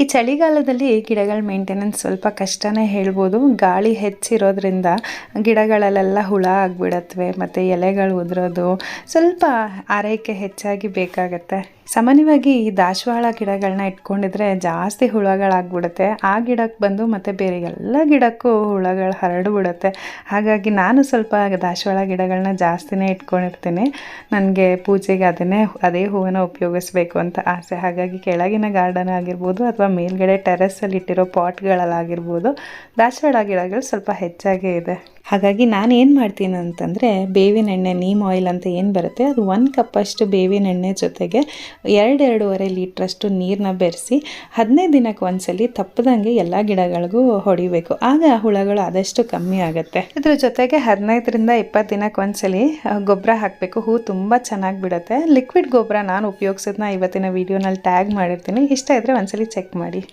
ಈ ಚಳಿಗಾಲದಲ್ಲಿ ಗಿಡಗಳ ಮೇಂಟೆನೆನ್ಸ್ ಸ್ವಲ್ಪ ಕಷ್ಟನೇ ಹೇಳ್ಬೋದು. ಗಾಳಿ ಹೆಚ್ಚಿರೋದ್ರಿಂದ ಗಿಡಗಳಲ್ಲೆಲ್ಲ ಹುಳ ಆಗಿಬಿಡತ್ವೆ ಮತ್ತು ಎಲೆಗಳು ಉದುರೋದು, ಸ್ವಲ್ಪ ಆರೈಕೆ ಹೆಚ್ಚಾಗಿ ಬೇಕಾಗತ್ತೆ. ಸಾಮಾನ್ಯವಾಗಿ ಈ ದಾಸವಾಳ ಗಿಡಗಳನ್ನ ಇಟ್ಕೊಂಡಿದ್ರೆ ಜಾಸ್ತಿ ಹುಳಗಳಾಗ್ಬಿಡುತ್ತೆ. ಆ ಗಿಡಕ್ಕೆ ಬಂದು ಮತ್ತು ಬೇರೆ ಎಲ್ಲ ಗಿಡಕ್ಕೂ ಹುಳಗಳು ಹರಡ್ಬಿಡುತ್ತೆ. ಹಾಗಾಗಿ ನಾನು ಸ್ವಲ್ಪ ದಾಸವಾಳ ಗಿಡಗಳನ್ನ ಜಾಸ್ತಿನೇ ಇಟ್ಕೊಂಡಿರ್ತೀನಿ. ನನಗೆ ಪೂಜೆಗೆ ಅದೇ ಹೂವನ್ನು ಉಪಯೋಗಿಸ್ಬೇಕು ಅಂತ ಆಸೆ. ಹಾಗಾಗಿ ಕೆಳಗಿನ ಗಾರ್ಡನ್ ಆಗಿರ್ಬೋದು ಅಥವಾ ಮೇಲ್ಗಡೆ ಟೆರೆಸಲ್ಲಿ ಇಟ್ಟಿರೋ ಪಾಟ್ಗಳಲ್ಲಾಗಿರ್ಬೋದು ದಾಸವಾಳ ಗಿಡಗಳು ಸ್ವಲ್ಪ ಹೆಚ್ಚಾಗೇ ಇದೆ. ಹಾಗಾಗಿ ನಾನು ಏನು ಮಾಡ್ತೀನಿ ಅಂತಂದರೆ, ಬೇವಿನ ಎಣ್ಣೆ, ನೀಮ್ ಆಯಿಲ್ ಅಂತ ಏನು ಬರುತ್ತೆ, ಅದು 1 ಕಪ್ಪಷ್ಟು ಬೇವಿನ ಎಣ್ಣೆ ಜೊತೆಗೆ 2-2.5 ಲೀಟ್ರಷ್ಟು ನೀರನ್ನ ಬೆರೆಸಿ 15 ದಿನಕ್ಕೆ ಒಂದ್ಸಲಿ ತಪ್ಪದಂಗೆ ಎಲ್ಲ ಗಿಡಗಳಿಗೂ ಹೊಡಿಬೇಕು. ಆಗ ಹುಳಗಳು ಆದಷ್ಟು ಕಮ್ಮಿ ಆಗುತ್ತೆ. ಇದ್ರ ಜೊತೆಗೆ 15ರಿಂದ 20 ದಿನಕ್ಕೆ ಒಂದ್ಸಲಿ ಗೊಬ್ಬರ ಹಾಕಬೇಕು. ಹೂ ತುಂಬ ಚೆನ್ನಾಗಿ ಬಿಡುತ್ತೆ. ಲಿಕ್ವಿಡ್ ಗೊಬ್ಬರ ನಾನು ಉಪಯೋಗಿಸೋದನ್ನ ಇವತ್ತಿನ ವಿಡಿಯೋನಲ್ಲಿ ಟ್ಯಾಗ್ ಮಾಡಿರ್ತೀನಿ. ಇಷ್ಟ ಇದ್ದರೆ ಒಂದ್ಸಲಿ ಚೆಕ್ ಮಾಡಿ.